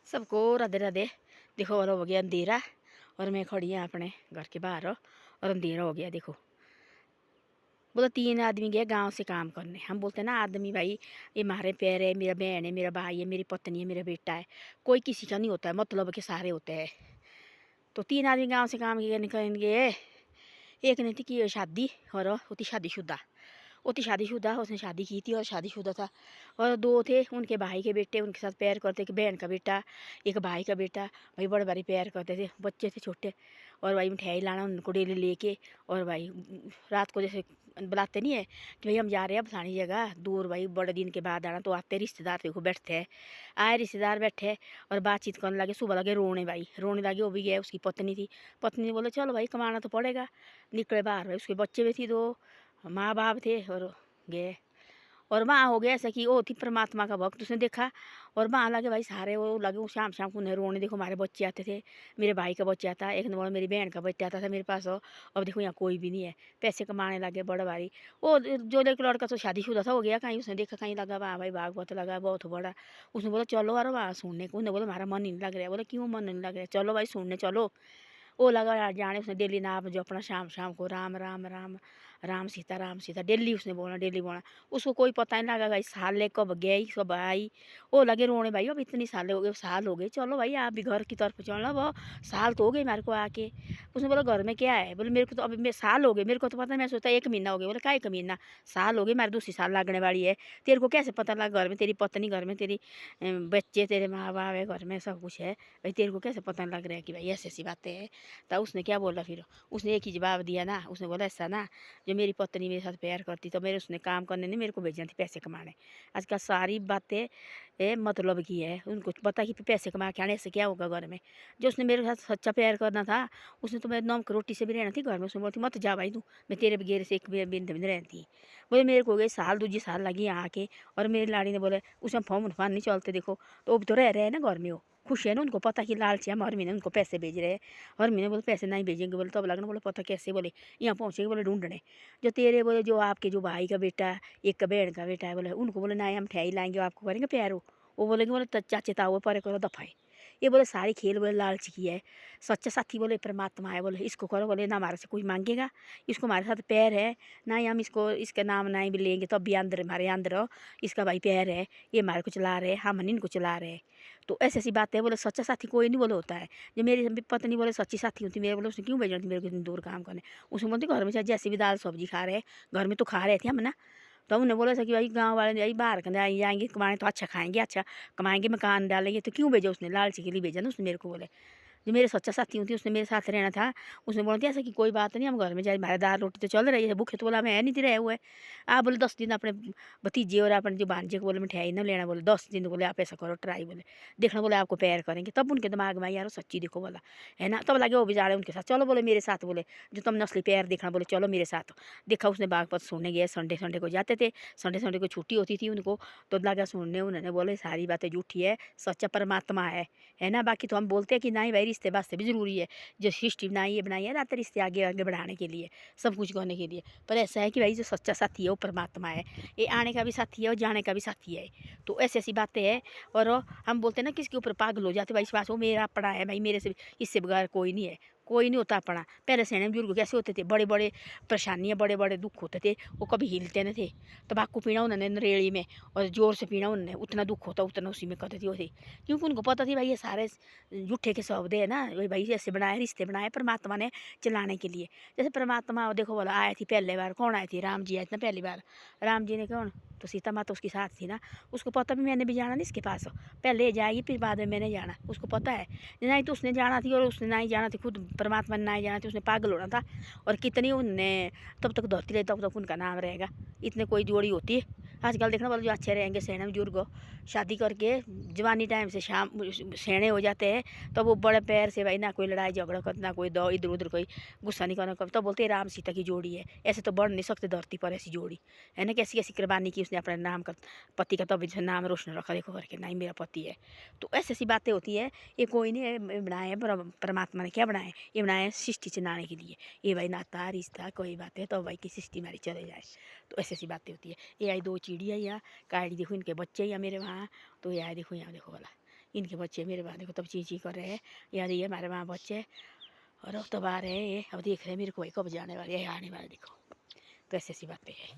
सबको राधे राधे। देखो और हो गया अंधेरा और मैं खड़ी हूँ अपने घर के बाहर और अंधेरा हो गया। देखो बोला 3 आदमी गए गांव से काम करने। हम बोलते हैं ना आदमी भाई ये मारे पैर है, मेरा बहन है, मेरा भाई है, मेरी पत्नी है, मेरा बेटा है, कोई किसी का नहीं होता है, मतलब के सारे होते हैं। तो 3 आदमी गाँव से काम गए। एक ने थी की शादी और वो थी शादीशुदा। वो थी शादीशुदा, उसने शादी की थी और शादीशुदा था। और 2 थे उनके भाई के बेटे, उनके साथ प्यार करते, एक बहन का बेटा एक भाई का बेटा। भाई बड़े भारी प्यार करते थे, बच्चे थे छोटे। और भाई मिठाई लाना उनको डेली लेके। और भाई रात को जैसे बुलाते नहीं है कि भाई हम जा रहे हैं फलानी जगह दूर, भाई बड़े दिन के बाद आना, तो आते रिश्तेदार देखो बैठते हैं। आए रिश्तेदार बैठे और बातचीत करने लगे। सुबह लगे रोने, भाई रोने लगे। वो भी गए, उसकी पत्नी थी। पत्नी ने बोले चलो भाई कमाना तो पड़ेगा। निकले बाहर, भाई उसके बच्चे भी थे 2 माँ बाप थे और गए। और वहाँ हो गया ऐसा कि वो थी परमात्मा का भक्त, उसने देखा। और वहाँ लगे भाई सारे वो लगे, वो शाम शाम को उन्हें रोने। देखो हमारे बच्चे आते थे, मेरे भाई का बच्चा आता, एक नंबर मेरी बहन का बच्चा आता था मेरे पास हो। अब देखो यहाँ कोई भी नहीं है, पैसे कमाने लगे बड़ा भारी। वो जो एक लड़का तो शादीशुदा था, हो गया कहीं, उसने देखा कहीं लगा वहाँ भाई भागवत लगा बहुत बड़ा। उसने बोला चलो अरे वहाँ सुनने को। उसने बोला हमारा मन नहीं लग रहा है। बोला क्यों मन नहीं लग रहा है? चलो भाई सुनने चलो। वो लगा यार जाने, उसने डेली नाम जो अपना शाम शाम को राम राम राम राम सीता डेली उसने बोलना, डेली बोलना। उसको कोई पता नहीं लगा भाई साल कब गई कब आई। वो लगे रोने, भाई अब इतनी साल हो गए, साल हो गए, चलो भाई आप भी घर की तरफ चलना। वो साल तो हो गए मेरे को आके। उसने बोला घर में क्या है? बोले मेरे को तो अभी मैं साल हो गए, मेरे को तो पता नहीं, मैं सोचता 1 महीना हो गया। बोले का 1 महीना? साल हो गए, मेरी दूसरी साल लगने वाली है। तेरे को कैसे पता लगा? घर में तेरी पत्नी, घर में तेरी बच्चे, तेरे माँ बाप है, घर में सब कुछ है, भाई तेरे को कैसे पता लग रहा है कि भाई ऐसी ऐसी बातें हैं? तो उसने क्या बोला फिर? उसने एक ही जवाब दिया ना। उसने बोला ऐसा ना, जो मेरी पत्नी मेरे साथ प्यार करती तो मेरे उसने काम करने नहीं, मेरे को भेजना थी पैसे कमाने। आजकल सारी बातें मतलब की है, उनको पता कि पैसे कमा के आने से क्या होगा घर में। जो उसने मेरे साथ सच्चा प्यार करना था, उसने तो मैं नमक रोटी से भी रहना थी घर में। उसने बोलती मत जा भाई तू, मैं तेरे बगैर से एक बिंद भी नहीं रहती। बोले मेरे को हो गई साल, दूजी साल लगी यहाँ आके। और मेरी लाड़ी ने बोले उसमें फॉर्म फान नहीं चलते देखो, तो अब तो रह रहे हैं ना घर में। वो खुश है ना, उनको पता कि लालची हम हर महीने उनको पैसे भेज रहे हैं। हर महीने बोले पैसे नहीं भेजेंगे। बोले तब लगना, बोले पता कैसे? बोले यहाँ पहुँचेंगे, बोले ढूंढने। जो तेरे बोले जो आपके जो भाई का बेटा एक का बहन का बेटा है, बोले उनको बोले नहीं हम ठहरी लाएंगे, आपको करेंगे प्यार। वो बोलेंगे बोले चाचे ताओ परे करो दफाए। ये बोले सारी खेल बोले लालची की है। सच्चा साथी बोले परमात्मा है। बोले इसको करो, बोले ना हमारे से कोई मांगेगा, इसको हमारे साथ प्यार है ना ही हम इसको इसका नाम नहीं भी लेंगे तब भी अंदर हमारे अंदर हो, इसका भाई प्यार है, ये हमारे को चला रहे, हम इनको चला रहे। तो ऐसी ऐसी बातें बोले सच्चा साथी कोई नहीं बोले होता है। जो मेरी पत्नी बोले सच्ची साथी होती मेरे, बोले उसने क्यों भेजना थी मेरे को इतनी दूर काम करने? उसने बोलती घर में चाहे जैसी भी दाल सब्जी खा रहे, घर में तो खा रहे थे हम ना। तो उन्होंने बोला था कि भाई गाँव वाले ने भाई बाहर कहीं जाएंगे कमाने तो अच्छा खाएंगे, अच्छा कमाएंगे, मकान डालेंगे, तो क्यों भेजा उसने? लालची के लिए भेजा ना उसने मेरे को। बोले जो मेरे सच्चा साथी होती उसने मेरे साथ रहना था। उसने बोला था ऐसा कि कोई बात नहीं, हम घर में जाए हमारे दाल रोटी तो चल रही है, भूखे तो बोला मैं है नहीं थी रहे हुए। आप बोले 10 दिन अपने भतीजे और अपने जो भांजे को बोले मिठाई ना लेना। बोले 10 दिन, बोले आप ऐसा करो ट्राई, बोले देखना, बोले आपको प्यार करेंगे। तब उनके दिमाग में आई यार सच्ची देखो बोला है ना, तब लगे वो भी जा रहे उनके साथ। चलो बोले मेरे साथ, बोले जो तुम नस्ली प्यार देखना, बोले चलो मेरे साथ। देखा उसने बागपत सुनने गए, संडे संडे को जाते थे, संडे संडे को छुट्टी होती थी उनको। तो लगा सुनने, उन्होंने बोले सारी बातें झूठी है, सच्चा परमात्मा है ना। बाकी तो हम बोलते हैं कि नहीं भाई रिश्ते वास्ते भी ज़रूरी है, जो सृष्टि बनाई है रात रिश्ते आगे आगे बढ़ाने के लिए, सब कुछ करने के लिए। पर ऐसा है कि भाई जो सच्चा साथी है वो परमात्मा है, ये आने का भी साथी है और जाने का भी साथी है। तो ऐसी ऐसी बातें हैं। और हम बोलते हैं ना किसके ऊपर पागल हो जाते, भाई इस पास वो मेरा अपना है, भाई मेरे से इससे बगैर कोई नहीं है, कोई नहीं होता अपना। पहले सेने बुजुर्ग कैसे होते थे, बड़े बड़े परेशानियाँ बड़े बड़े दुख होते थे, वो कभी हिलते नहीं थे। तम्बाकू पीना उन्होंने नरेड़ी में और ज़ोर से पीना उन्होंने, उतना दुख होता उतना उसी में करते थे वो थे। क्योंकि उनको पता थी भाई ये सारे झूठे के शब्द है ना, भाई ऐसे बनाए रिश्ते बनाए परमात्मा ने चलाने के लिए। जैसे परमात्मा देखो बोला आए थी पहले बार, कौन आए थे? राम जी आए थे ना पहली बार। राम जी ने कौन, तो सीता माता उसके साथ थी ना। उसको पता भी मैंने भी जाना नहीं इसके पास, पहले जाएगी फिर बाद में मैंने जाना, उसको पता है। नहीं तो उसने जाना थी और उसने नहीं जाना थी, खुद परमात्मा ने नहीं जाना थी, उसने पागल होना था। और कितनी उनने तब तक धरती रहे तब तक उनका नाम रहेगा। इतने कोई जोड़ी होती है आजकल देखना बोलो जो अच्छे रहेंगे सेने बुजुर्ग शादी करके जवानी टाइम से शाम सेने हो जाते हैं, तो वो बड़े पैर से भाई ना कोई लड़ाई झगड़ा कर, ना कोई दो इधर उधर कोई गुस्सा नहीं करना कर, तो बोलते हैं राम सीता की जोड़ी है। ऐसे तो बढ़ नहीं सकते धरती पर ऐसी जोड़ी, है ना। कैसी कैसी कुर्बानी की उसने अपने नाम का, पति का, तब इसने नाम रोशन रखा देखो करके नहीं मेरा पति है। तो ऐसी ऐसी बातें होती है। ये कोई नहीं है बनाए, परमात्मा ने क्या बनाए, ये बनाए सृष्टि चलाने के लिए। ये भाई नाता रिश्ता कोई बात है तो भाई की सृष्टि हमारी चले जाए। तो ऐसी ऐसी बातें होती है। ये आई 2 चिड़िया यहाँ काड़ी, देखो इनके बच्चे यहाँ मेरे वहाँ। तो ये आए देखो यहाँ देखो वाला, इनके बच्चे मेरे वहाँ देखो तब ची कर रहे हैं। याद ये हमारे वहाँ बच्चे और अब तब आ रहे हैं, अब देख रहे हैं मेरे को भाई कब जाने वाले है, आने वाले देखो। तो ऐसी ऐसी बातें हैं।